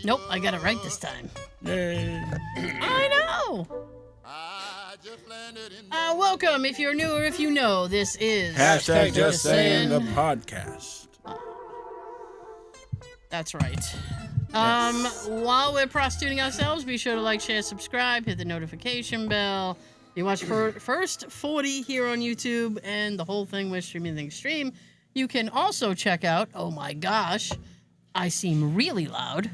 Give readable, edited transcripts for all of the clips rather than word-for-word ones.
Nope, I got it right this time. Yay. I know. Welcome, if you're new or if you know, this is Hashtag Just Saying the podcast. That's right. Yes. While we're prostituting ourselves, be sure to like, share, subscribe, hit the notification bell. You watch first 40 here on YouTube, and the whole thing with Streaming the Extreme. You can also check out, oh my gosh, I seem really loud.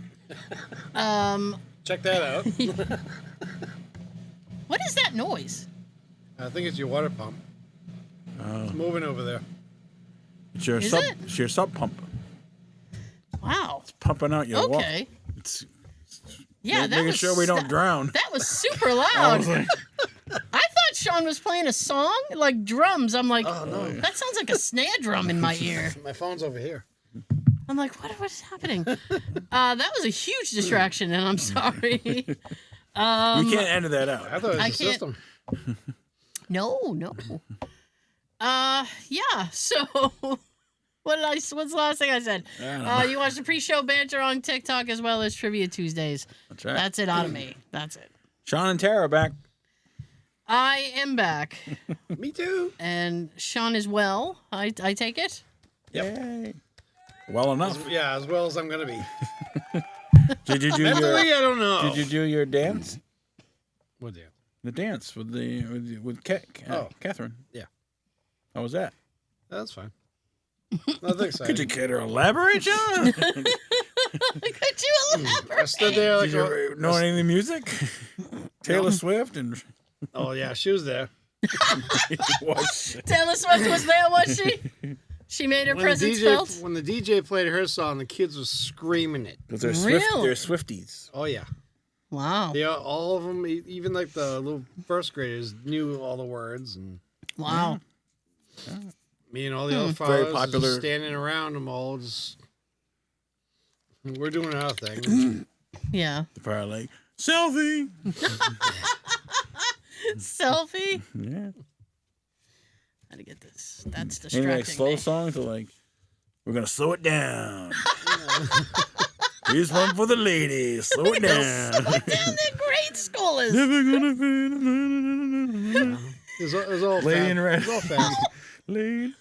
Check that out. What is that noise? I think it's your water pump. It's moving over there. It's your It's your sub pump. Wow. It's pumping out your water. Okay. It's Yeah, that making was sure we don't drown. That was super loud. Like, I thought Sean was playing a song, like drums. I'm like, Oh, no. that sounds like a snare drum in my ear. My phone's over here. I'm like, what is happening? That was a huge distraction, and I'm sorry. we can't edit that out. I thought it was I the can't- system. No. Yeah. So, what's the last thing I said? I don't know. You watch the pre-show banter on TikTok as well as Trivia Tuesdays. That's right. That's it out of me. That's it. Sean and Tara are back. I am back, Me too. and Sean is well. I take it. Yep. Yay. Well enough. Yeah, as well as I'm gonna be. Did you do Mentally, your I don't know. Did you do your dance? What dance? The dance with Catherine. Yeah. How was that? That's fine. Nothing exciting. Could you care to elaborate, Sean? Could you elaborate? I stood there like, Did you know any of the music? Taylor Swift and oh yeah, she was there. was Taylor Swift was there, was she? She made her presence felt. When the DJ played her song, the kids were screaming it. because they're Really? they're Swifties. Oh yeah, Wow. they all of them, even like the little first graders, knew all the words, and Wow. me and all the other Very fathers popular. just standing around them all. Just we're doing our thing. Yeah. They're probably like selfie. Selfie. Yeah. How to get this? That's Any distracting. like slow me. songs are like, we're gonna slow it down. Here's one for the ladies. Slow it down. Slow it down, they're grade schoolers. Never gonna be. It was all Lady fast. in red. It was all fast. Lady.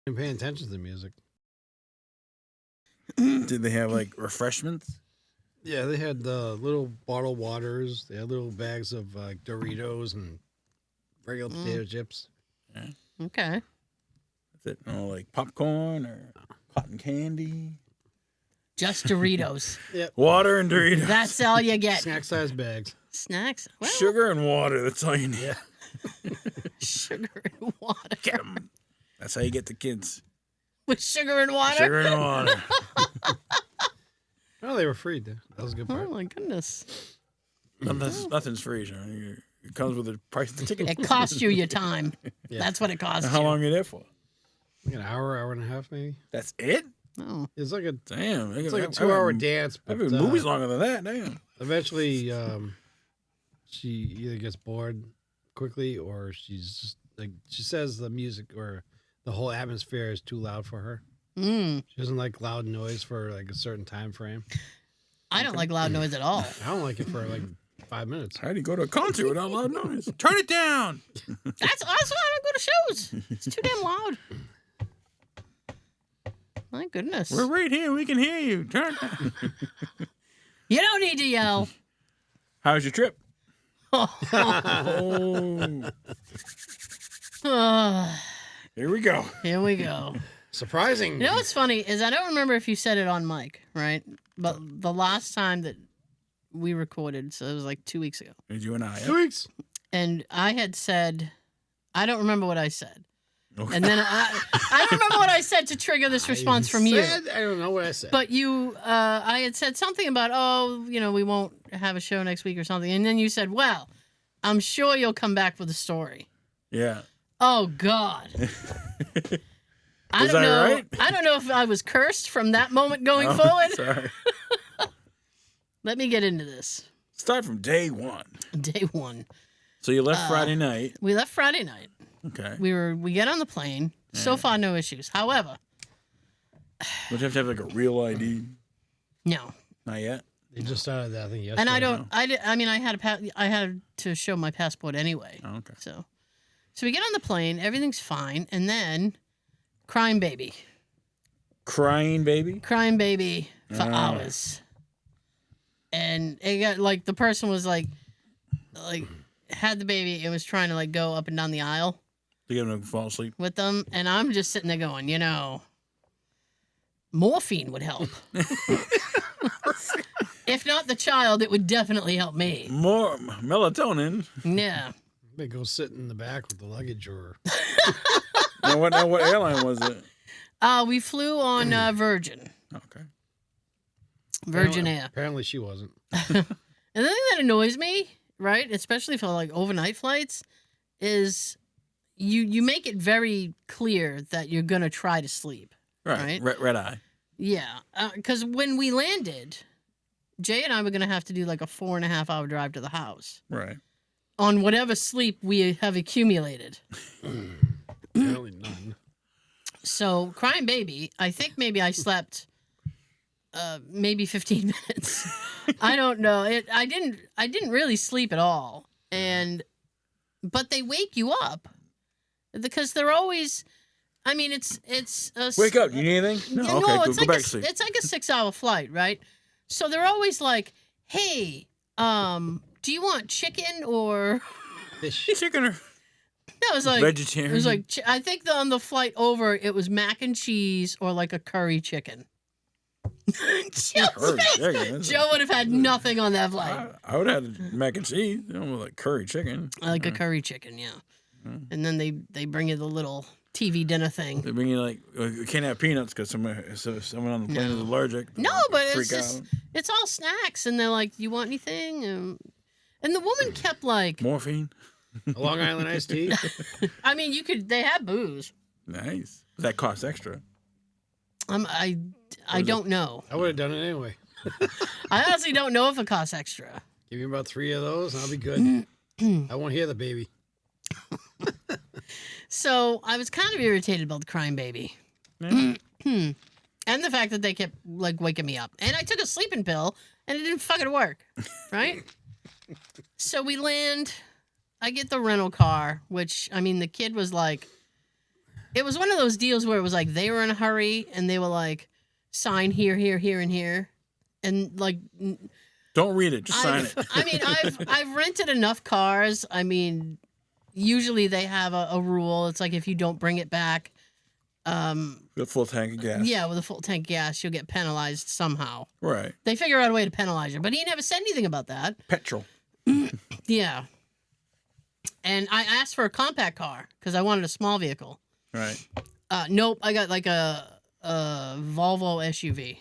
I'm paying attention to the music. Did they have like refreshments? Yeah, they had little bottled waters. They had little bags of Doritos and regular potato chips. Okay. Is it like popcorn or cotton candy? Just Doritos. Water and Doritos. That's all you get. Snack size bags. Snacks. Well, Sugar and water. That's all you need. Yeah. sugar and water. Get 'em. That's how you get the kids. With sugar and water. Sugar and water. Oh, they were free. That was a good part. Oh my goodness. Nothing's free, Sean. It comes with the price of the ticket. It costs you your time. Yeah. That's what it costs How you. long are you there for? Like an hour and a half, maybe. That's it? Oh. It's like a Damn. it's like a 2-hour dance. I've But been movies longer than that. Damn. eventually, she either gets bored quickly or she's just like she says the music or the whole atmosphere is too loud for her. Mm. She doesn't like loud noise for like a certain time frame. I don't like loud noise at all. I don't like it for like 5 minutes. How do you go to a concert without loud noise? Turn it down. That's why I don't go to shows. It's too damn loud. My goodness. We're right here. We can hear you. Turn it down. You don't need to yell. How's your trip? Oh. Here we go. Here we go. Surprising. You know what's funny is I don't remember if you said it on mic, right? But the last time that we recorded, so it was like 2 weeks ago, It's you and I. 2 weeks. and I had said, I don't remember what I said. Okay. And then I don't remember what I said to trigger this response from you. I don't know what I said. But you, I had said something about, oh, we won't have a show next week or something. And then you said, well, I'm sure you'll come back with a story. Yeah. Oh, God. I Was don't I know. right? I don't know if I was cursed from that moment going forward. Sorry. Let me get into this. Start from day one. Day one. So you left Friday night. We left Friday night. Okay. We get on the plane. So far, no issues. However, Don't you have to have like a real ID? No. Not yet. They just started that, I think, yesterday. And I don't. I mean, I had to show my passport anyway. Oh, okay. So we get on the plane. Everything's fine, and then crying baby Crying baby? for hours. And it got like the person was like had the baby and was trying to like go up and down the aisle To get him to fall asleep. with them, and I'm just sitting there going, morphine would help. If not the child, it would definitely help me. More melatonin. Yeah. They go sit in the back with the luggage or... Now, what airline was it? We flew on Virgin Okay. Air. Apparently she wasn't. And the thing that annoys me, right, especially for like overnight flights, is you make it very clear that you're gonna try to sleep. Right. Right? Red eye. Yeah, because when we landed, Jay and I were gonna have to do like a 4.5 hour drive to the house Right. on whatever sleep we have accumulated. Apparently none. So crying baby, I think maybe I slept maybe 15 minutes. I don't know. I didn't really sleep at all. But they wake you up because they're always, I mean, it's Wake up. You need anything? No. Yeah, Okay. it's Go like back to sleep. it's like a 6-hour flight, right? So they're always like, "Hey, do you want chicken or?" Fish. Chicken or That was like vegetarian? It was like I think on the flight over, it was mac and cheese or like a curry chicken. Joe would have had nothing on that flight. I would have had mac and cheese. You know, like curry chicken. Like a curry chicken, yeah. And then they bring you the little TV dinner thing. They bring you like you can't have peanuts because someone on the plane is allergic. No, but it's Freak just out. it's all snacks, and they're like, "You want anything?" And the woman kept like, Morphine. A Long Island iced tea. I mean, they have booze. Nice. That costs extra. I don't know. I would have done it anyway. I honestly don't know if it costs extra. Give me about 3 of those and I'll be good. I won't hear the baby. So I was kind of irritated about the crying baby. Yeah. And the fact that they kept like waking me up. And I took a sleeping pill and it didn't fucking work. Right? So we land. I get the rental car, which, I mean, the kid was like, it was one of those deals where it was like they were in a hurry and they were like, sign here, here, here, and here. And like, Don't read it. Just sign it. I mean, I've rented enough cars. I mean, usually they have a rule. It's like if you don't bring it back, The full tank of gas. yeah, with a full tank of gas, you'll get penalized somehow. Right. They figure out a way to penalize you, but he never said anything about that. Petrol. Yeah. And I asked for a compact car because I wanted a small vehicle. Right. Nope, I got like a Volvo SUV.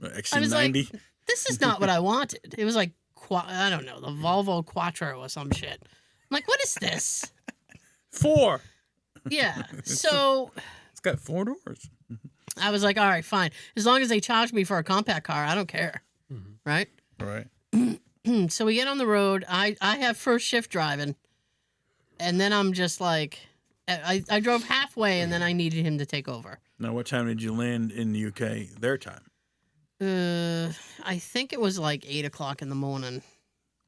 I was like, XC90. this is not what I wanted. It was like, I don't know, the Volvo Quattro or some shit. I'm like, what is this? 4. Yeah. So It's got 4 doors. I was like, all right, fine. As long as they charge me for a compact car, I don't care. Right? Right. So we get on the road. I have first shift driving. And then I'm just like, I drove halfway and then I needed him to take over. Now, what time did you land in the UK? Their time. I think it was like 8 o'clock in the morning.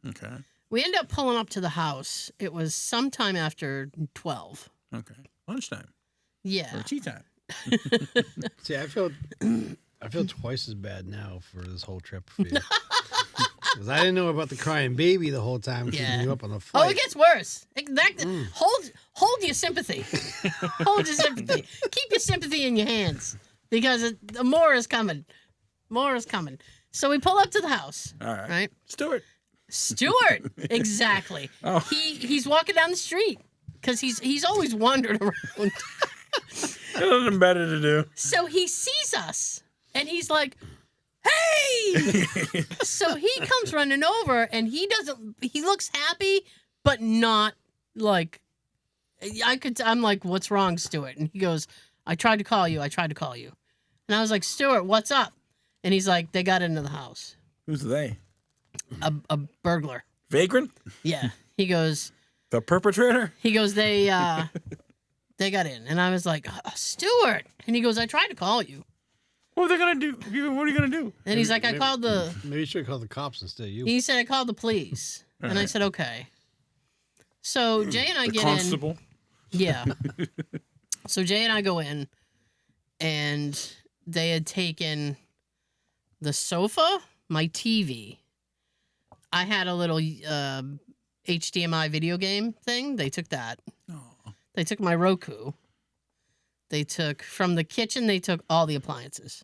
Okay. We ended up pulling up to the house. It was sometime after 12. Okay. Lunchtime. Yeah. Or tea time. See, I feel twice as bad now for this whole trip for you. Because I didn't know about the crying baby the whole time keeping Yeah. you up on the flight. Oh, it gets worse. Hold your sympathy. Hold your sympathy. Keep your sympathy in your hands because more is coming. More is coming. So we pull up to the house. All right. Right? Stuart. Exactly. Oh. He's walking down the street because he's always wandering around. Got nothing better to do. So he sees us and he's like, "Hey!" So he comes running over and he looks happy, but not like I'm like, "What's wrong, Stuart?" And he goes, I tried to call you. And I was like, "Stuart, what's up?" And he's like, "They got into the house. Who's they? A burglar." Vagrant? Yeah. He goes, The perpetrator? they got in. And I was like, "Stuart." And he goes, "I tried to call you." What are they gonna do? What are you gonna do? And he's like, I called the. Maybe you should call the cops instead of you. He said I called the police, and I said okay. So Jay and I The get constable. in. Yeah. So Jay and I go in, and they had taken the sofa, my TV. I had a little HDMI video game thing. They took that. Oh. They took my Roku. They took from the kitchen. They took all the appliances.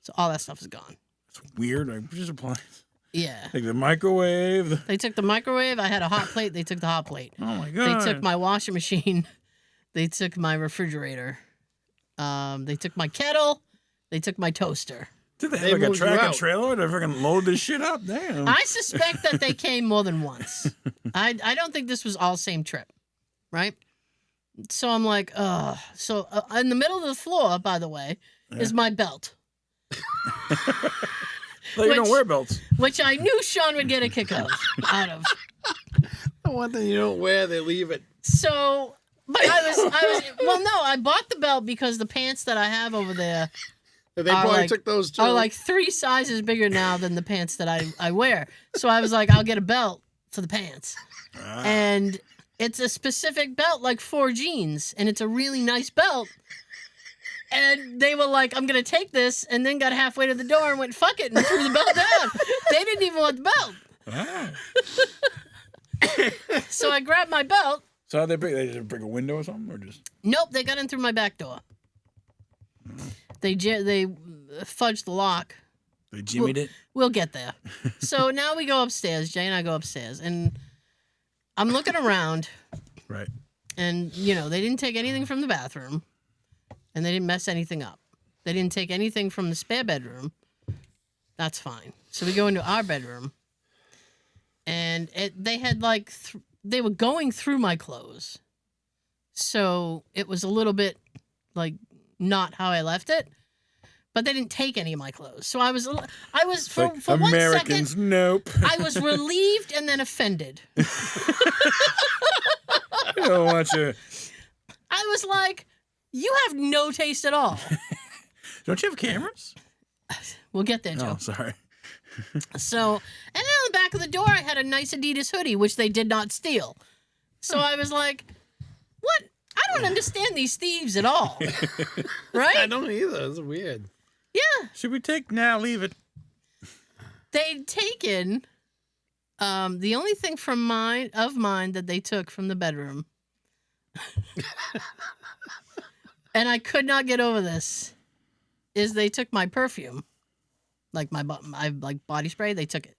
So all that stuff is gone. It's weird. Like, just appliance. Yeah. Like the microwave. They took the microwave. I had a hot plate. They took the hot plate. Oh my god. They took my washing machine. They took my refrigerator. They took my kettle. They took my toaster. Did they They have like a moved you tractor out. trailer to freaking load this shit up? Damn. I suspect that they came more than once. I don't think this was all same trip, right? So I'm like, So in the middle of the floor, by the way, is my belt, Like, you don't which- wear belts. which I knew Sean would get a kick out of. The one thing you don't wear, they leave it. So, but well, no, I bought the belt because the pants that I have over there They are probably like- took those too. are like 3 sizes bigger now than the pants that I wear. So I was like, I'll get a belt for the pants. And it's a specific belt, like 4 jeans, and it's a really nice belt. And they were like, I'm going to take this, and then got halfway to the door and went, fuck it, and threw the belt down. They didn't even want the belt. Ah. So I grabbed my belt. So how'd they break? They just break a window or something, or just? Nope, they got in through my back door. They fudged the lock. They jimmied it. We'll get there. So now we go upstairs. Jay and I go upstairs, and I'm looking around, Right. and they didn't take anything from the bathroom, and they didn't mess anything up. They didn't take anything from the spare bedroom. That's fine. So we go into our bedroom, and they had like they were going through my clothes, so it was a little bit like not how I left it. But they didn't take any of my clothes, so I was for Like, for 1 Americans, second. nope. I was relieved and then offended. I don't want you. I was like, you have no taste at all. Don't you have cameras? We'll get there, Joe. Oh, sorry. So, and then on the back of the door, I had a nice Adidas hoodie, which they did not steal. So I was like, what? I don't understand these thieves at all. I Right? don't either. It's weird. Yeah. Should we take now? Leave it. They'd taken the only thing from mine that they took from the bedroom. And I could not get over this. Is they took my perfume, like my like body spray. They took it,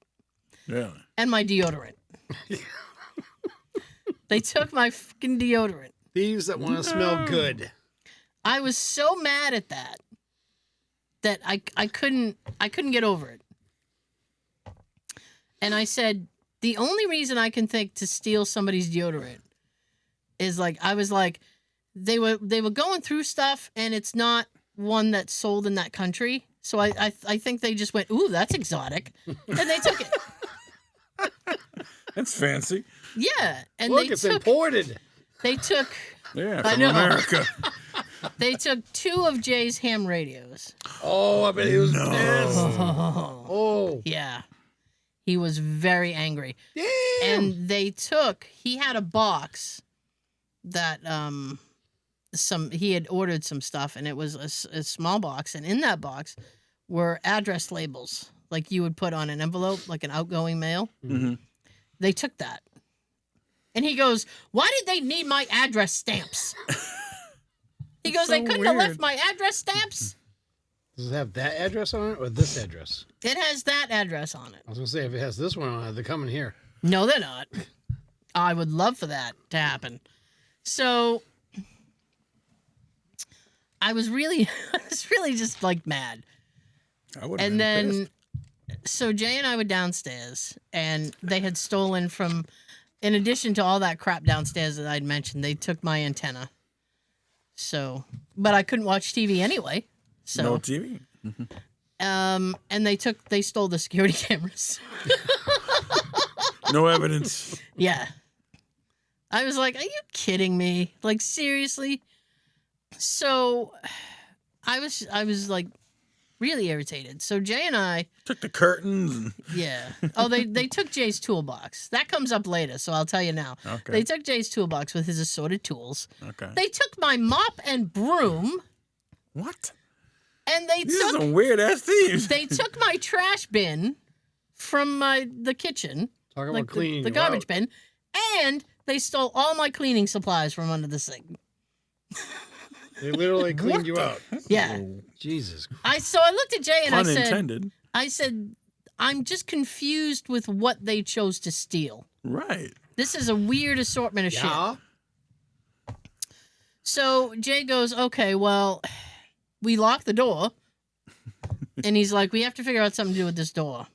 Yeah. and my deodorant. They took my fucking deodorant. Thieves that want to smell good. I was so mad at that I couldn't get over it. And I said, the only reason I can think to steal somebody's deodorant is like I was like, they were going through stuff, and it's not one that's sold in that country. So I think they just went, ooh, that's exotic, and they took it. That's fancy. Yeah, and Look, it's imported. they took Yeah, I from know. America. they took 2 of Jay's ham radios. Oh, I bet he was pissed. Oh. Oh, Yeah. He was very angry. damn. And he had a box that he had ordered some stuff, and it was a small box, and in that box were address labels like you would put on an envelope, like an outgoing mail. Mhm. They took that. And he goes, why did they need my address stamps? He goes, so they couldn't have weird. left my address stamps. Does it have that address on it or this address? It has that address on it. I was going to say, if it has this one on it, they're coming here. No, they're not. I would love for that to happen. So I was really just like mad. I would. And then, so Jay and I were downstairs, and they had stolen from, in addition to all that crap downstairs that I'd mentioned, they took my antenna. So, but I couldn't watch TV anyway. So, no TV. and they stole the security cameras. No evidence. Yeah. I was like, are you kidding me? Like, seriously? So I was like really irritated. So Jay and I, Took the curtains. And... yeah. Oh, they took Jay's toolbox. That comes up later, so I'll tell you now. Okay. They took Jay's toolbox with his assorted tools. Okay. They took my mop and broom, What? and they These took are some weird ass thieves. they took my trash bin from the kitchen, Talk about like cleaning the you garbage out. bin, and they stole all my cleaning supplies from under the sink. They literally cleaned you out. Yeah. Jesus Christ. I looked at Jay and Pun I intended. said, I'm just confused with what they chose to steal. Right. This is a weird assortment of shit. Yeah. So Jay goes, okay, well, we locked the door. And he's like, we have to figure out something to do with this door.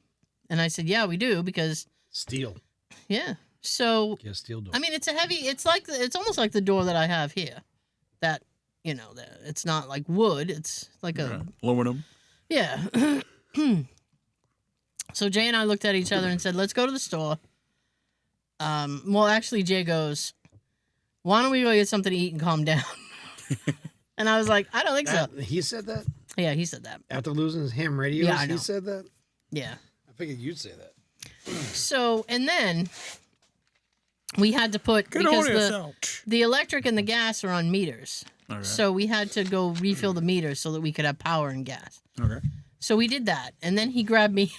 And I said, yeah, we do, because, Steel. yeah. So, Yeah, steel door. I mean, it's it's almost like the door that I have here. That, it's not like wood. It's like Yeah. Aluminum. yeah. So Jay and I looked at each other and said, let's go to the store. Well, actually, Jay goes, why don't we go get something to eat and calm down? And I was like, I don't think so. He said that? Yeah, he said that. After losing his ham radios, Yeah, I know. he said that? Yeah. I figured you'd say that. So, and then we had to put, Get because on yourself. the electric and the gas are on meters. Okay. So we had to go refill the meters so that we could have power and gas. Okay. So we did that. And then he grabbed me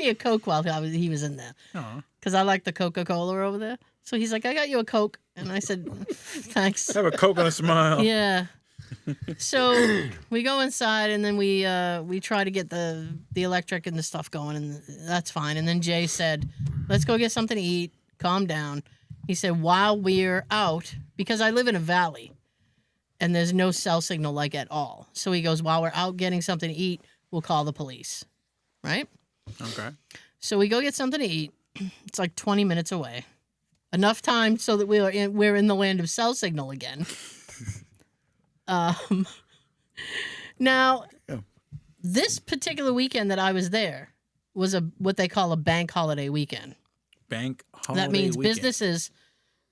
a Coke while he was in there. Aw. Because I like the Coca-Cola over there. So he's like, I got you a Coke. And I said, thanks. Have a Coke and a smile. Yeah. So we go inside and then we try to get the electric and the stuff going, and that's fine. And then Jay said, let's go get something to eat, calm down. He said, while we're out, because I live in a valley and there's no cell signal like at all. So he goes, while we're out getting something to eat, we'll call the police. Right? Okay. So we go get something to eat. It's like 20 minutes away. Enough time so that we're in the land of cell signal again. Now, Yeah. this particular weekend that I was there was what they call a bank holiday weekend. Bank holiday That means weekend. businesses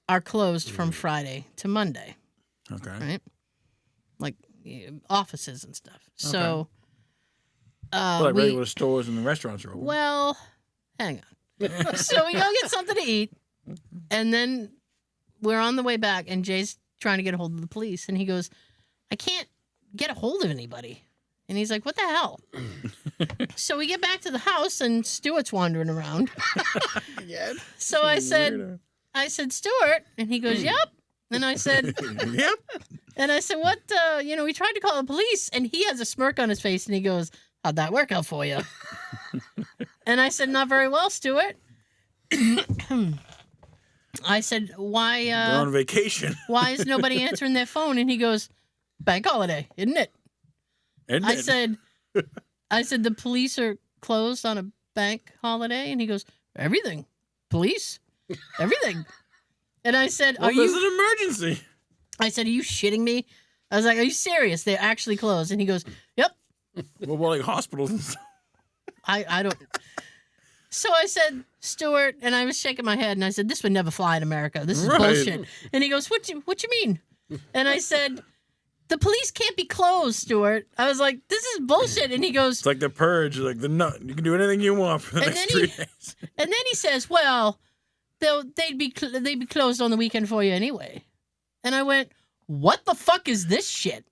are closed from Friday to Monday, Okay. right? Like offices and stuff. So, But like regular stores and the restaurants are open. well, hang on. So we go get something to eat, and then we're on the way back, and Jay's trying to get a hold of the police, and he goes, I can't get a hold of anybody. And he's like, what the hell? So we get back to the house, and Stuart's wandering around. Again? So I said, Stuart, and he goes, yep. And I said, Yep. what, we tried to call the police, and he has a smirk on his face, and he goes, how'd that work out for you? And I said, not very well, Stuart. I said, why, They're on vacation. why is nobody answering their phone? And he goes, bank holiday, isn't it? Isn't I it? said, the police are closed on a bank holiday? And he goes, everything. Police? Everything. And I said, Well, are there's you, an emergency. I said, are you shitting me? I was like, are you serious? They're actually closed. And he goes, yep. Well, more like hospitals and stuff. I don't. So I said, Stuart, and I was shaking my head, and I said, this would never fly in America. This is Right. bullshit. And he goes, what you mean? And I said, the police can't be closed, Stuart. I was like, this is bullshit. And he goes, It's like the purge, like the nut. You can do anything you want for the And next then 3 days. and then he says, well, they'd be closed on the weekend for you anyway. And I went, what the fuck is this shit?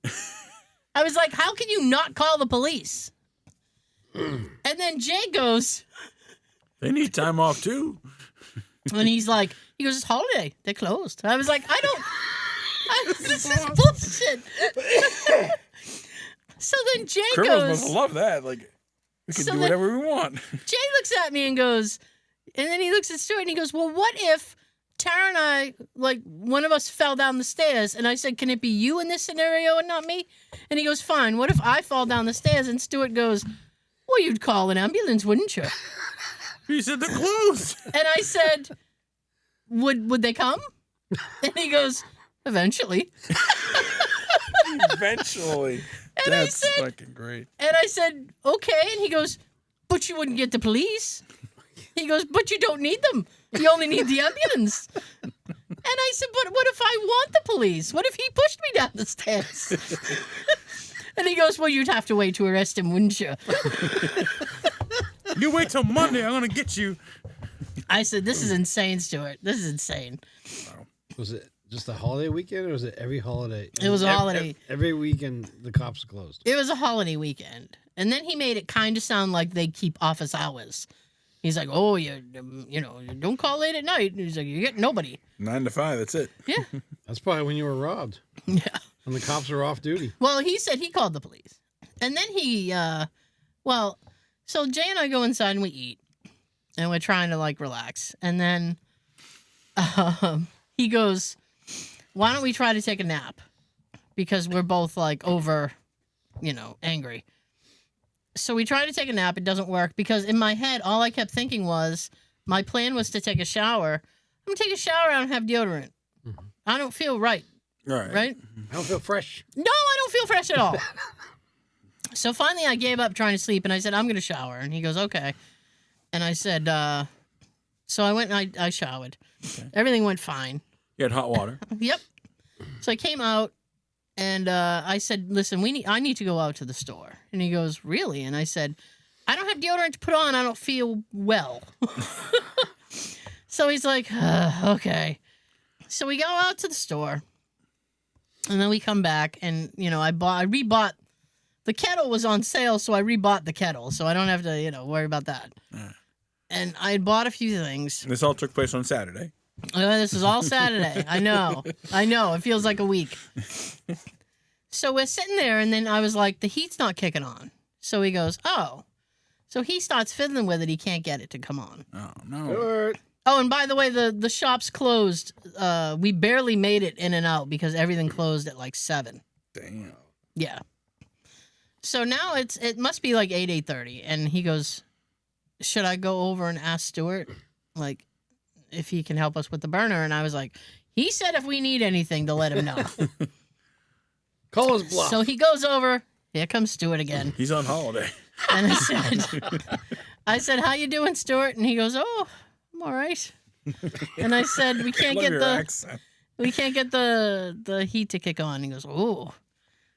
I was like, how can you not call the police? And then Jay goes, They need time off too. and he goes, it's holiday. They're closed. I was like, this is bullshit. So then Jay Criminals must goes, love that. Like, we can So do then- whatever we want. Jay looks at me and goes, and then he looks at Stuart and he goes, well, what if Tara and I, like, one of us fell down the stairs? And I said, can it be you in this scenario and not me? And he goes, fine. What if I fall down the stairs? And Stuart goes, well, you'd call an ambulance, wouldn't you? He said they're closed. And I said, would they come? And he goes, eventually. Eventually. And I That's said- fucking great. And I said, okay. And he goes, but you wouldn't get the police. He goes, but you don't need them. You only need the ambulance. And I said, but what if I want the police? What if he pushed me down the stairs? And he goes, well, you'd have to wait to arrest him, wouldn't you? You wait till Monday. I'm gonna get you. I said, this is insane, Stuart. This is insane. Was it just a holiday weekend, or was it every holiday? It was a holiday. Every weekend, the cops are closed. It was a holiday weekend. And then he made it kind of sound like they keep office hours. He's like, oh, you know, don't call late at night. He's like, you get nobody. 9 to 5. That's it. Yeah. That's probably when you were robbed. Yeah. When the cops were off duty. Well, he said he called the police. And then so Jay and I go inside and we eat. And we're trying to, like, relax. And then he goes, why don't we try to take a nap? Because we're both, like, over, angry. So we try to take a nap. It doesn't work. Because in my head, all I kept thinking was, my plan was to take a shower. I'm going to take a shower. I don't have deodorant. Mm-hmm. I don't feel right. Right? I don't feel fresh. No, I don't feel fresh at all. So finally I gave up trying to sleep, and I said, I'm going to shower. And he goes, okay. And I said, so I went and I showered. Okay. Everything went fine. You had hot water. Yep. So I came out, and I said, listen, I need to go out to the store. And he goes, really? And I said, I don't have deodorant to put on. I don't feel well. So he's like, okay. So we go out to the store, and then we come back, and, I rebought. The kettle was on sale, so I rebought the kettle, so I don't have to, worry about that. And I had bought a few things. This all took place on Saturday. This is all Saturday. I know. It feels like a week. So we're sitting there, and then I was like, the heat's not kicking on. So he goes, oh. So he starts fiddling with it. He can't get it to come on. Oh, no. Oh, and by the way, the shop's closed. We barely made it in and out because everything closed at like 7. Damn. Yeah. So now it must be like 8:30, and he goes, should I go over and ask Stuart, like, if he can help us with the burner? And I was like, he said if we need anything to let him know. Call his bluff. So he goes over. Here comes Stuart again. He's on holiday. And I said, how you doing, Stuart? And he goes, oh, I'm all right. And I said, we can't get the heat to kick on. He goes, oh.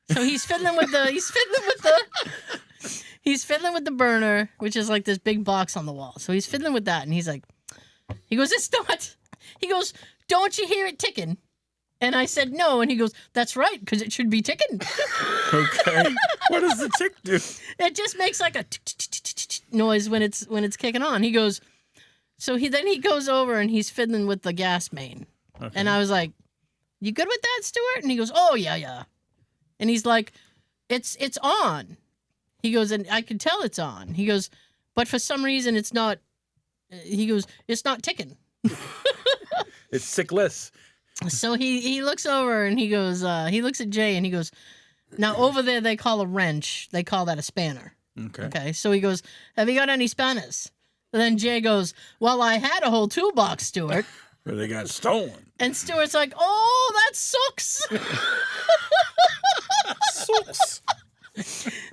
So he's fiddling with the burner, which is like this big box on the wall. So he's fiddling with that, and he goes, it's not. He goes, don't you hear it ticking? And I said, no. And he goes, that's right, because it should be ticking. Okay. What does the tick do? It just makes like a noise when it's kicking on. He goes, so he goes over and he's fiddling with the gas main. Okay. And I was like, you good with that, Stuart? And he goes, oh, yeah. And he's like, it's on. He goes, and I can tell it's on. He goes, but for some reason it's not. He goes, it's not ticking. It's tickless. So he looks over and he goes, he looks at Jay and he goes, now over there they call a wrench. They call that a spanner. Okay. So he goes, have you got any spanners? And then Jay goes, well, I had a whole toolbox, Stuart. But they got stolen. And Stuart's like, oh, that sucks. Sucks.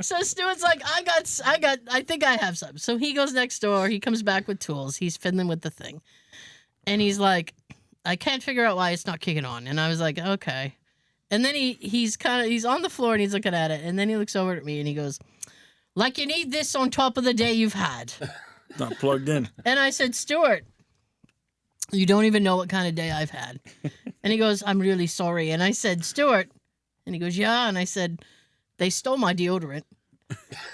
So Stuart's like, I think I have some. So he goes next door. He comes back with tools. He's fiddling with the thing. And he's like, I can't figure out why it's not kicking on. And I was like, okay. And then he's on the floor and he's looking at it. And then he looks over at me and he goes, like you need this on top of the day you've had. Not plugged in. And I said, Stuart, you don't even know what kind of day I've had. And he goes, I'm really sorry. And I said, Stuart. And he goes, yeah. And I said, they stole my deodorant.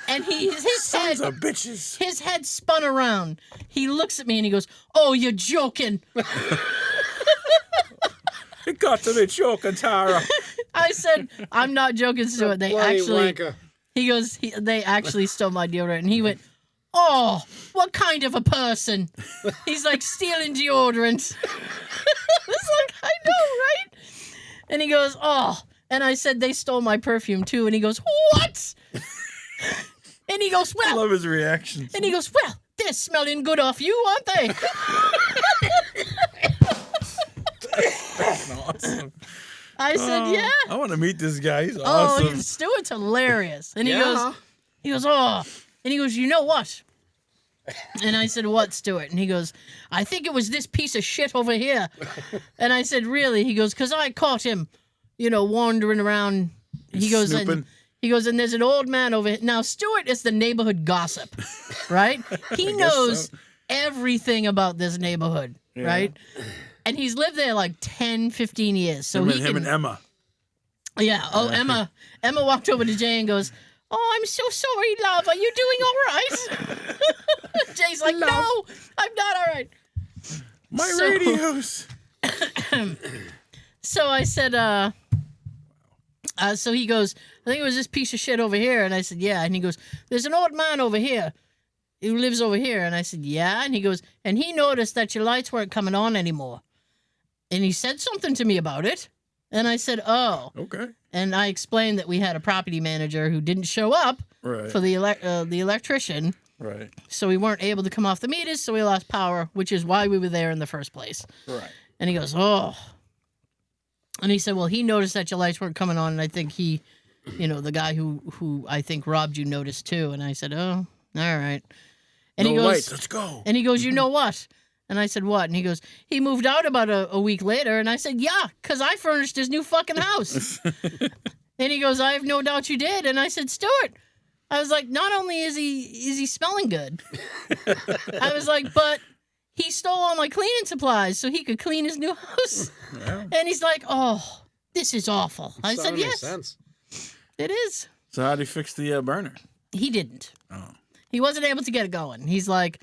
And Sons of bitches. His head spun around. He looks at me and he goes, oh, you're joking. It got to be joking, Tara. I said, I'm not joking, Stuart. They actually, wanker. he goes, they actually stole my deodorant. And he went, oh, what kind of a person? He's like, stealing deodorant. It's like, I know, right? And he goes, oh. And I said, they stole my perfume too. And he goes, what? And he goes, well. I love his reactions. And he goes, well, they're smelling good off you, aren't they? That's awesome. I said, yeah. I want to meet this guy. He's awesome. Oh, Stuart's hilarious. And he goes, oh. And he goes, you know what? And I said, what, Stuart? And he goes, I think it was this piece of shit over here. And I said, really? He goes, because I caught him, wandering around. He goes, snooping. and He goes, and there's an old man over here. Now, Stuart is the neighborhood gossip, right? He knows everything about this neighborhood, right? And he's lived there like 10, 15 years. So him and Emma. Yeah. Oh, Emma walked over to Jay and goes, "Oh, I'm so sorry, love. Are you doing all right?" Jay's like, "No, I'm not all right." My radios. So I said, so he goes, "I think it was this piece of shit over here." And I said, "Yeah." And he goes, "There's an old man over here who lives over here." And I said, "Yeah." And he goes, "And he noticed that your lights weren't coming on anymore. And he said something to me about it." And I said, "Oh." Okay. And I explained that we had a property manager who didn't show up Right. for the electrician. Right. So we weren't able to come off the meters, so we lost power, which is why we were there in the first place. Right. And he goes, "Oh." And he said, "Well, he noticed that your lights weren't coming on, and I think he, the guy who I think robbed you noticed too." And I said, "Oh, all right." And No he goes, lights. Let's go. And he goes, "You know what?" And I said, "What?" And he goes, "He moved out about a week later." And I said, "Yeah, because I furnished his new fucking house." And he goes, "I have no doubt you did." And I said, "Stuart," I was like, "not only is he smelling good," I was like, "but he stole all my cleaning supplies so he could clean his new house." Yeah. And he's like, "Oh, this is awful." I said, Makes "Yes, sense. it is." So how do you fix the burner? He didn't. Oh. He wasn't able to get it going. He's like,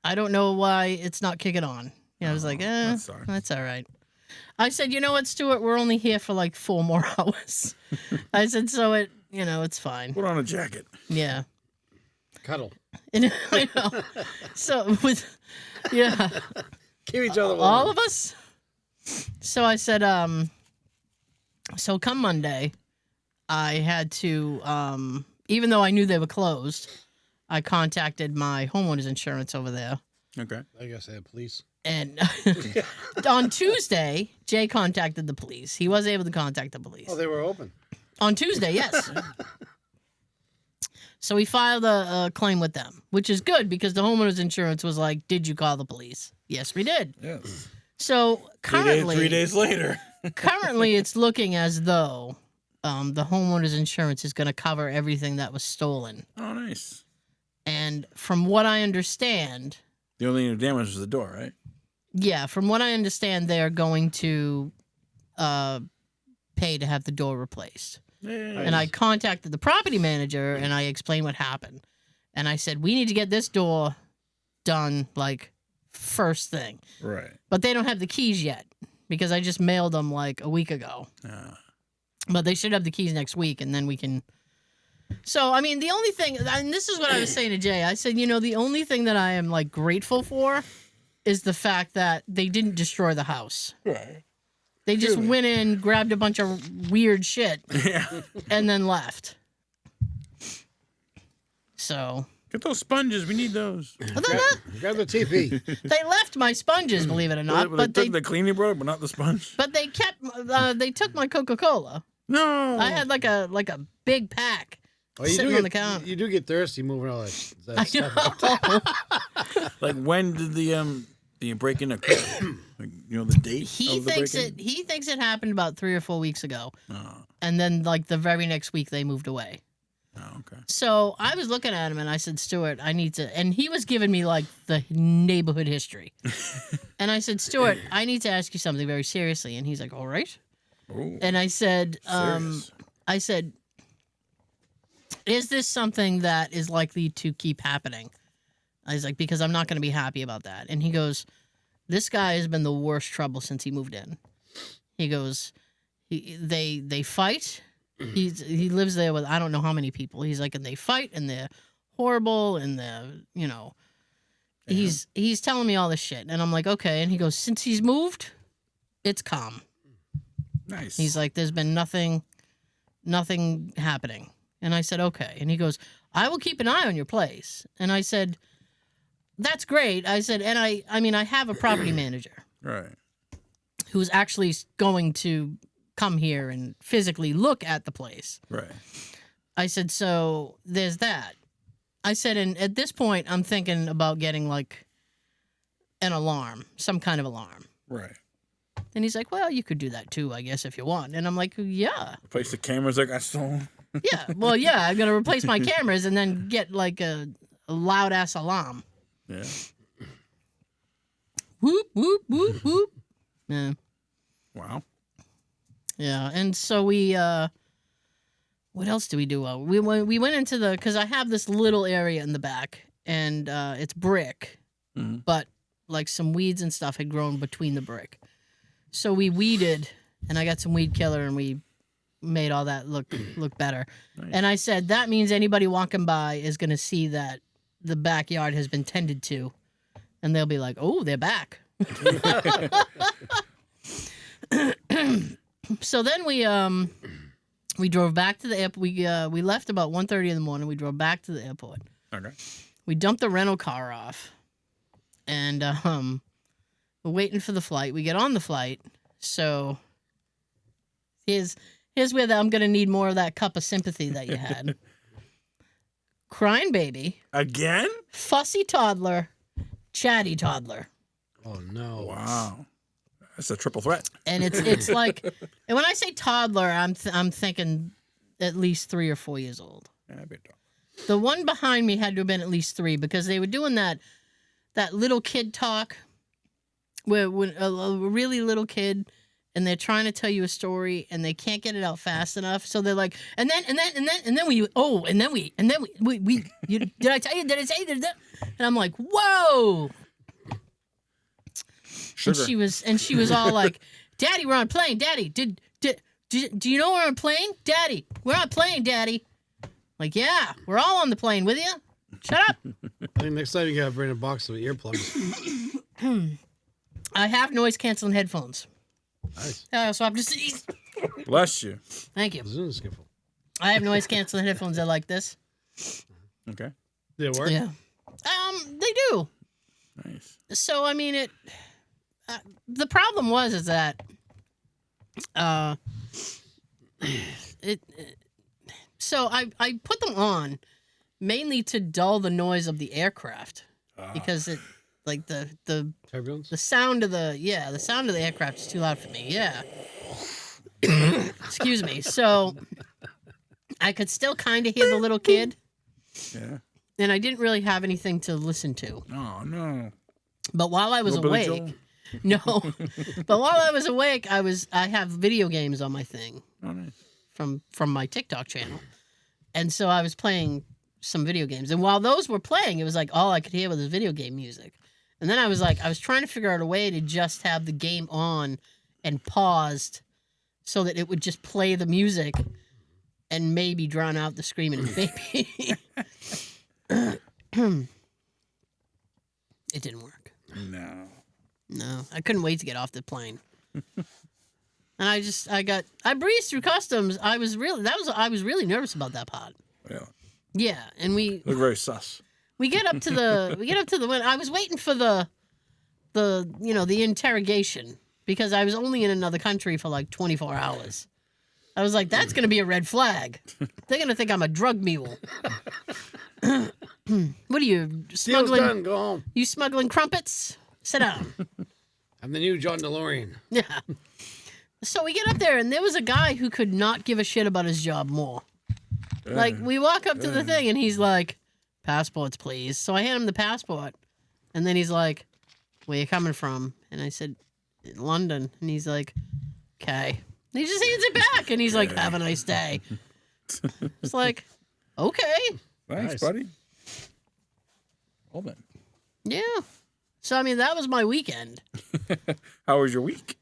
"I don't know why it's not kicking on." I was like, that sucks. that's all right. I said, "You know what, Stuart? We're only here for like 4 more hours." I said, "So it's fine." Put on a jacket. Yeah. Cuddle. And I know. So yeah, Give each other one. all of us. So I said, so come Monday, I had to, even though I knew they were closed, I contacted my homeowner's insurance over there. Okay. I guess I have police. And on Tuesday, Jay contacted the police. He was able to contact the police. Oh, they were open. On Tuesday, yes. So we filed a claim with them, which is good because the homeowner's insurance was like, "Did you call the police?" Yes, we did. Yes. So currently, 3 days later. currently it's looking as though the homeowner's insurance is going to cover everything that was stolen. Oh, nice. And from what I understand, The only damage was the door, right? yeah, from what I understand, they're going to pay to have the door replaced. Yeah. And I contacted the property manager and I explained what happened. And I said, "We need to get this door done like first thing." Right. But they don't have the keys yet because I just mailed them like a week ago. But they should have the keys next week and then we can. So, I mean, the only thing, and this is what I was saying to Jay, I said, the only thing that I am like grateful for is the fact that they didn't destroy the house. Right. They just went in, grabbed a bunch of weird shit, Yeah. and then left. So. Get those sponges. We need those. Grab the TP. They left my sponges, believe it or not. But they took the cleaning product, but not the sponge. But they kept. They took my Coca-Cola. No. I had like a big pack Oh, sitting on the counter. You do get thirsty moving all that I stuff. know. Like when did the break-in occur? Like, the date He of the thinks break-in? He thinks it happened about 3 or 4 weeks ago, Oh. and then like the very next week they moved away. Oh, okay. So I was looking at him and I said, "Stuart, I need to," and he was giving me like the neighborhood history. And I said, "Stuart, I need to ask you something very seriously." And he's like, "All right." Oh, And I said, serious. "Is this something that is likely to keep happening?" I was like, "Because I'm not going to be happy about that." And he goes, "This guy has been the worst trouble since he moved in." He goes, they fight. He lives there with I don't know how many people. He's like, and they fight and they're horrible and they're he's telling me all this shit and I'm like, okay. And he goes, since he's moved, it's calm. Nice. He's like, there's been nothing happening. And I said, okay. And he goes, I will keep an eye on your place. And I said, that's great. I said, and I mean, I have a property manager Right. who's actually going to come here and physically look at the place. Right. I said, so there's that. I said, and at this point, I'm thinking about getting like an alarm, some kind of alarm. Right. And he's like, well, you could do that too, I guess, if you want. And I'm like, yeah. Place the cameras like I stole. Yeah, well, yeah, I'm gonna replace my cameras and then get like a loud ass alarm. Yeah. Whoop whoop whoop whoop. Yeah, Wow. yeah, and so we what else do we do? We went into the because I have this little area in the back and it's brick, Mhm. but like some weeds and stuff had grown between the brick, so we weeded and I got some weed killer and we made all that look better. Nice. And I said that means anybody walking by is going to see that the backyard has been tended to, and they'll be like, "Oh, they're back." So then we drove back to the airport. We left about 1:30 in the morning. We drove back to the airport. Okay. We dumped the rental car off, and we're waiting for the flight. We get on the flight, so here's where I'm gonna need more of that cup of sympathy that you had. Crying baby, Again? fussy toddler, chatty toddler, Oh no! Wow. That's a triple threat. and it's like, and when I say toddler, I'm thinking at least 3 or 4 years old. Yeah, a bit dark. The one behind me had to have been at least 3 because they were doing that little kid talk, where when a really little kid. And they're trying to tell you a story, and they can't get it out fast enough. So they're like, and then we, did I tell you? Did I say that? And I'm like, whoa! Sugar. And she was all like, "Daddy, we're on a plane. Daddy, do you know we're on a plane? Daddy, we're on a plane. Daddy." Like, yeah, we're all on the plane with you. Shut up. I think next time you gotta bring a box of earplugs. I have noise canceling headphones. Nice. So I'm just. Bless you. Thank you. Zoom skiffle. I have noise canceling headphones that are like this. Okay. Did it work? Yeah. They do. Nice. So I mean, the problem is that so I put them on mainly to dull the noise of the aircraft because it like the Turbulence? the sound of the aircraft is too loud for me. Yeah. Excuse me. So I could still kind of hear the little kid, Yeah. and I didn't really have anything to listen to. Oh, no. But while I was No Billy awake, Joel? no. But while I was awake, I have video games on my thing Oh, nice. from my TikTok channel, and so I was playing some video games. And while those were playing, it was like all I could hear was this video game music. And then I was trying to figure out a way to just have the game on and paused so that it would just play the music and maybe drown out the screaming of the baby. It didn't work. No, I couldn't wait to get off the plane. And I breezed through customs. I was really nervous about that part. Yeah. Yeah, and we Look very sus. get up to the I was waiting for the interrogation because I was only in another country for like 24 hours. I was like, that's going to be a red flag. They're going to think I'm a drug mule. What are you Deal's smuggling? done. Go home. You smuggling crumpets? Sit down. I'm the new John DeLorean. Yeah. So we get up there, and there was a guy who could not give a shit about his job more. Like, we walk up to the thing, and he's like, "Passports, please." So I hand him the passport, and then he's like, "Where you coming from?" And I said, "London." And he's like, "Okay." And he just hands it back, and he's like, "Have a nice day." It's like, okay. Thanks, Nice. buddy. Hold on. Yeah. So, I mean, that was my weekend. How was your week?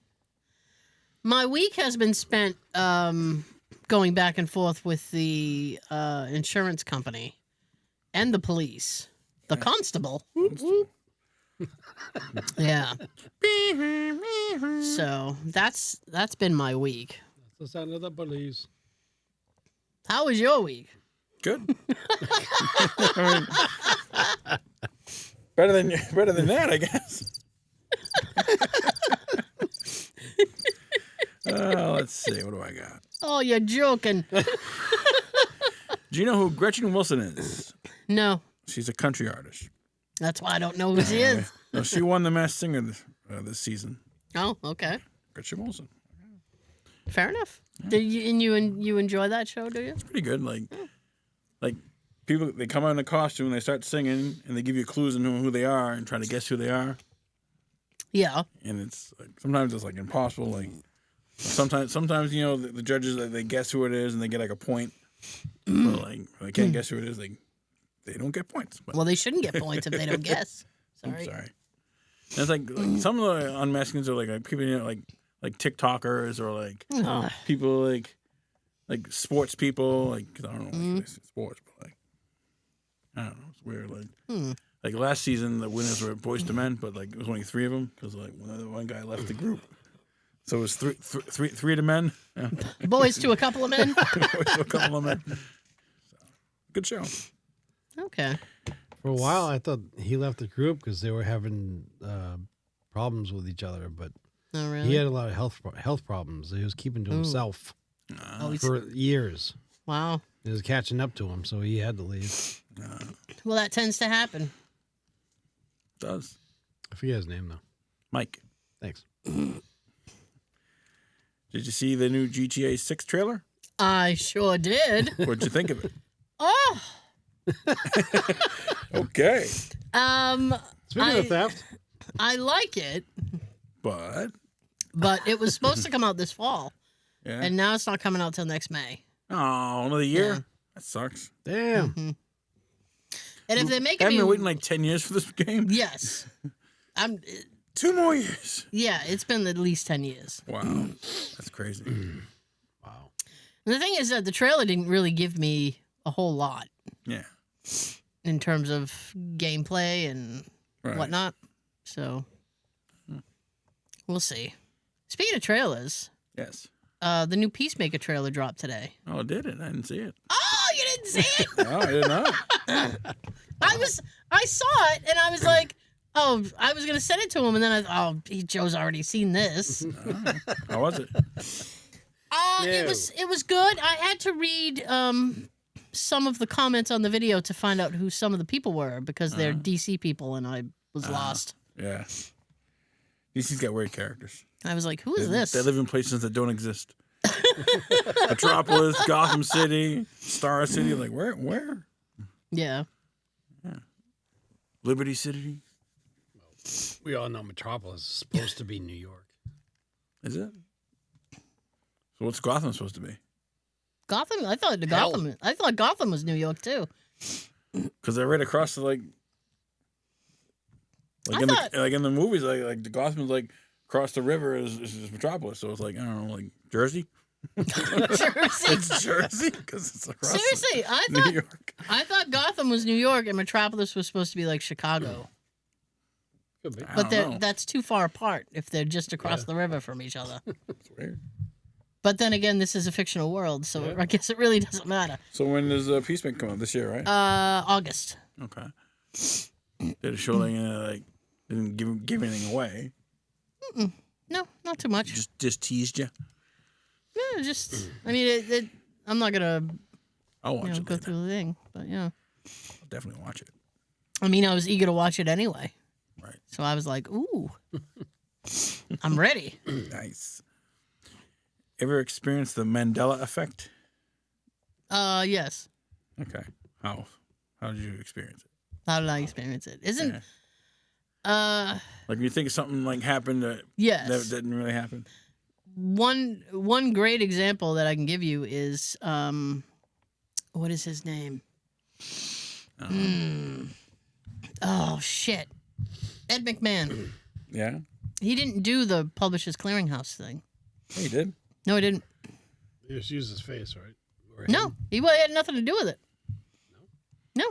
My week has been spent going back and forth with the insurance company and the police, the constable. Yeah. So that's been my week. That's the sound of the police. How was your week? Good. I mean, better than that, I guess. Let's see. What do I got? Oh, you're joking. Do you know who Gretchen Wilson is? No, She's a country artist. that's why I don't know who she is. No, she won the Masked Singer this season. Oh, okay. Gretchen Wilson. Fair enough. Do you enjoy that show? Do you? It's pretty good. Like people, they come out in a costume, and they start singing, and they give you clues on who they are, and try to guess who they are. Yeah. And it's like sometimes it's like impossible. Like sometimes you know the judges they guess who it is, and they get like a point. But like if they can't guess who it is, they don't get points. But, Well, they shouldn't get points if they don't guess. I'm Sorry. sorry. And it's like some of the unmaskings are like people, you know, like TikTokers or like Ugh. people like sports people. Like 'cause I don't know like, sports, but like I don't know. It's weird. Like last season, the winners were Boys to Men, but like it was only 3 of them because like one guy left the group. So it was three to men. Yeah. Boys to a couple of men. A couple of men. So, good show. Okay. For a while, I thought he left the group because they were having problems with each other, but Oh, really? he had a lot of health problems that he was keeping to himself Oh, he's, for years. wow. It was catching up to him, so he had to leave. Well, that tends to happen. Does I forget his name, though. Mike? Thanks. Did you see the new GTA 6 trailer? I sure did. What'd you think of it? Oh. Okay, Speaking of theft, I like it, but it was supposed to come out this fall, yeah. and now it's not coming out till next May. Oh, another year. Yeah. That sucks. damn. And if they make it, Haven't been waiting like 10 years for this game. yes, 2 more years. yeah, it's been at least 10 years. Wow, that's crazy. Wow. And the thing is that the trailer didn't really give me a whole lot Yeah, in terms of gameplay and right. whatnot. So we'll see. Speaking of trailers, Yes. the new Peacemaker trailer dropped today. Oh, did it? I didn't see it. Oh, you didn't see it? No, I did not. I saw it and I was like, oh, I was gonna send it to him, and then Joe's already seen this. How was it? It was good. I had to read some of the comments on the video to find out who some of the people were because they're DC people, and I was lost. Yeah. DC's got weird characters. I was like, who is this? They live in places that don't exist. Metropolis, Gotham City, Star City. Like, where? Yeah. Liberty City? We all know Metropolis is supposed to be New York. Is it? So what's Gotham supposed to be? Gotham? I thought Gotham was New York too. Because they're right across the like in the movies, like the Gotham's like across the river is Metropolis. So it's like I don't know, like Jersey. Jersey. It's Jersey because it's across Seriously, New York. I thought Gotham was New York and Metropolis was supposed to be like Chicago. Could be. I But don't know. that's too far apart if they're just across the river from each other. It's weird. But then again, this is a fictional world, so I guess it really doesn't matter. So when does Peacemaker come out this year, right? August. Okay. Did it show like didn't give anything away? No, not too much. Just teased you. Yeah, just I mean, I'm not gonna I'll watch it. go Later. through the thing, but yeah. I'll definitely watch it. I mean, I was eager to watch it anyway, Right. so I was like, ooh, I'm ready. Nice. Ever experienced the Mandela effect? Yes. Okay. How did you experience it? How did I experience it? Isn't Like when you think something like happened that yes. didn't really happen. One great example that I can give you is what is his name? Oh shit, Ed McMahon. Yeah. He didn't do the Publishers Clearinghouse thing. He did. No, he didn't. He just used his face, right? Or No, him. he had nothing to do with it. No.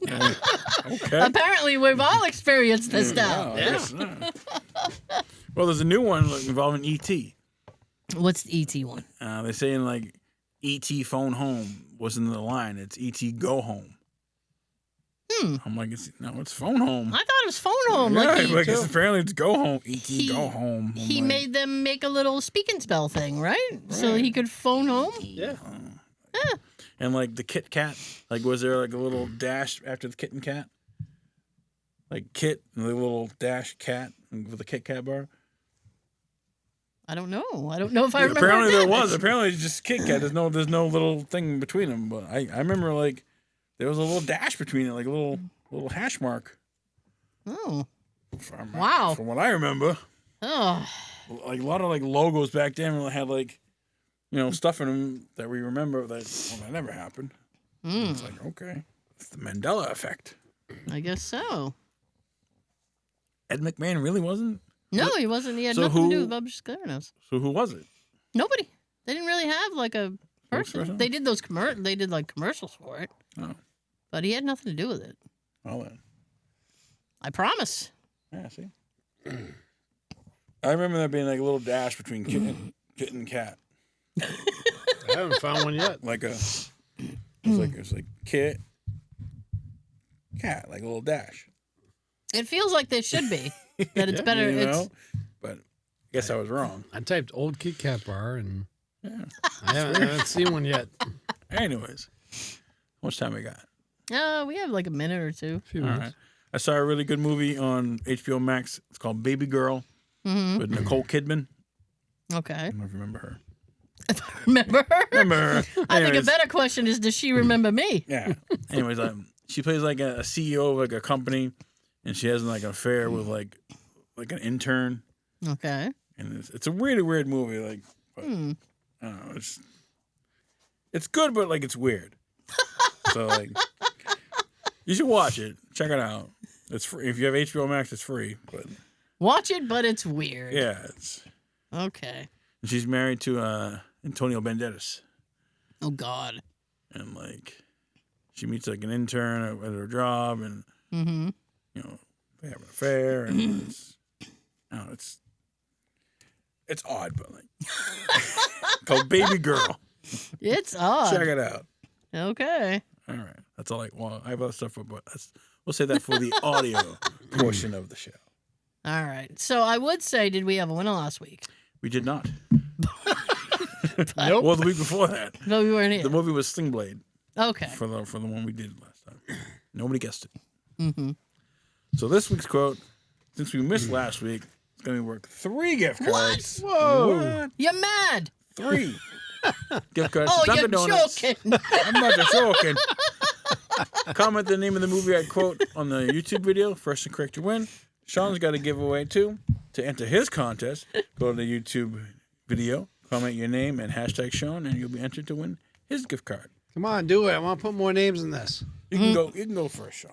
Okay. Apparently, we've all experienced this now. Wow, I guess not. Well, there's a new one involving E.T. What's the ET one? They're saying like E.T. phone home wasn't in the line. It's E.T. go home. I'm like, it's phone home. I thought it was phone home. Yeah, Like it's apparently it's go home. E.T. go home. I'm He like, made them make a little speak and spell thing, right? So he could phone home. Yeah. And like the Kit Kat, like was there like a little dash after the Kit and Kat? Like Kit and the little dash cat with the Kit Kat bar? I don't know. I don't know if I remember. Apparently it there now. was. Apparently it's just Kit Kat. There's no little thing between them. But I remember like there was a little dash between it, like a little hash mark. Oh. From, Wow. From what I remember. Oh. Like a lot of like logos back then had like, stuff in them that we remember that never happened. It's like, okay, it's the Mandela effect. I guess so. Ed McMahon really wasn't? No, he wasn't. He had So nothing to do who- with Bubba Sklarinos. So who was it? Nobody. They didn't really have like a person. Spokesperson? They did those They did like commercials for it, Oh, but he had nothing to do with it. well then. I promise. Yeah, see? I remember there being like a little dash between Kit and Cat. I haven't found one yet. Like it's like Kit, Cat, like a little dash. It feels like there should be. That it's better. You It's know? But I guess I was wrong. I typed old Kit Kat bar and Yeah. I haven't seen one yet. Anyways, how much time we got? we have like a minute or two. A few All minutes. right. I saw a really good movie on HBO Max. It's called Baby Girl with Nicole Kidman. Okay. I don't know if you remember her. Remember her? Remember her. I think a Anyways, better question is, does she remember me? Yeah. Anyways, she plays like a CEO of like a company, and she has like an affair with like an intern, Okay. and it's a really weird movie. Like, but, I don't know. It's good, but like it's weird. So like, you should watch it. Check it out. It's free. If you have HBO Max, it's free. But Watch it, but it's weird. yeah, it's. Okay. And she's married to Antonio Banderas, Oh, God. and like, she meets like an intern at her job, and they have an affair, and it's, I don't know, it's odd, but like, called Baby Girl. It's odd. Check it out. Okay. All right, that's all. I have other stuff, but we'll say that for the audio portion of the show. All right. So I would say, did we have a winner last week? We did not. Nope. Well, the week before that, No, we weren't here. the movie was Sling Blade Okay. for the one we did last time. Nobody guessed it. So this week's quote, since we missed last week, it's going to be worth 3 gift cards. Whoa. What? You're mad. 3 gift cards. Oh, to you're Dunkin' Donuts. joking. I'm not just joking. Comment the name of the movie I quote on the YouTube video. First and correct your win. Sean's got a giveaway too. To enter his contest, go to the YouTube video, comment your name and hashtag Sean, and you'll be entered to win his gift card. Come on, do it. I want to put more names in this. You can go. You can go first, Sean.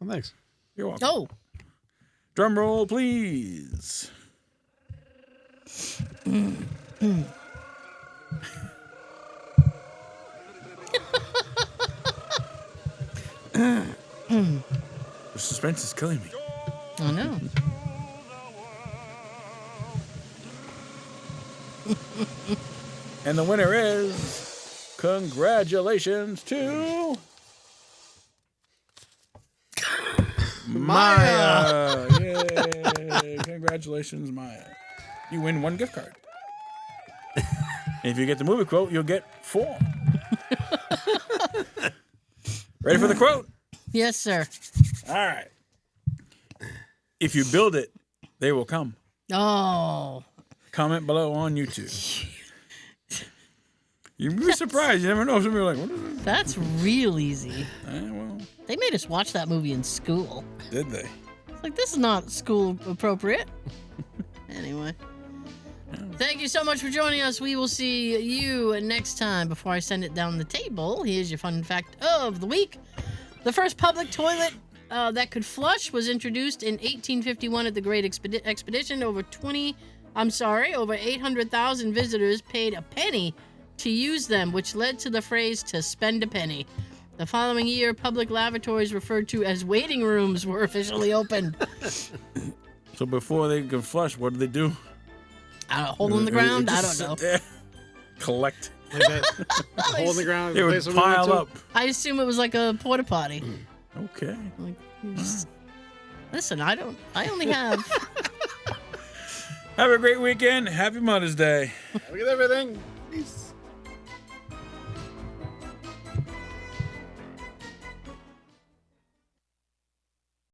Oh, thanks. You're welcome. Oh. Drum roll, please. The suspense is killing me. I know. And the winner is, congratulations to Maya. Yay. Congratulations, Maya. You win 1 gift card. And if you get the movie quote, you'll get 4. Ready for the quote? Yes, sir. All right. If you build it, they will come. Oh. Comment below on YouTube. You'd be surprised. You never know. Somebody will be like, what is it? That's real easy. Well, They made us watch that movie in school. did they? It's like, this is not school appropriate. Anyway. Thank you so much for joining us. We will see you next time. Before I send it down the table, here's your fun fact of the week. The first public toilet that could flush was introduced in 1851 at the Great Expedition. Over 800,000 visitors paid a penny to use them, which led to the phrase "to spend a penny." The following year, public lavatories referred to as waiting rooms were officially opened. So before they can flush, what do they do? Hole in the ground? I Just don't know. sit there, collect. Like that hole in the ground. They the would place we went pile to. up. I assume it was like a porta potty. Okay. Like, you just- listen, I only have. Have a great weekend. Happy Mother's Day. Look at everything. Peace.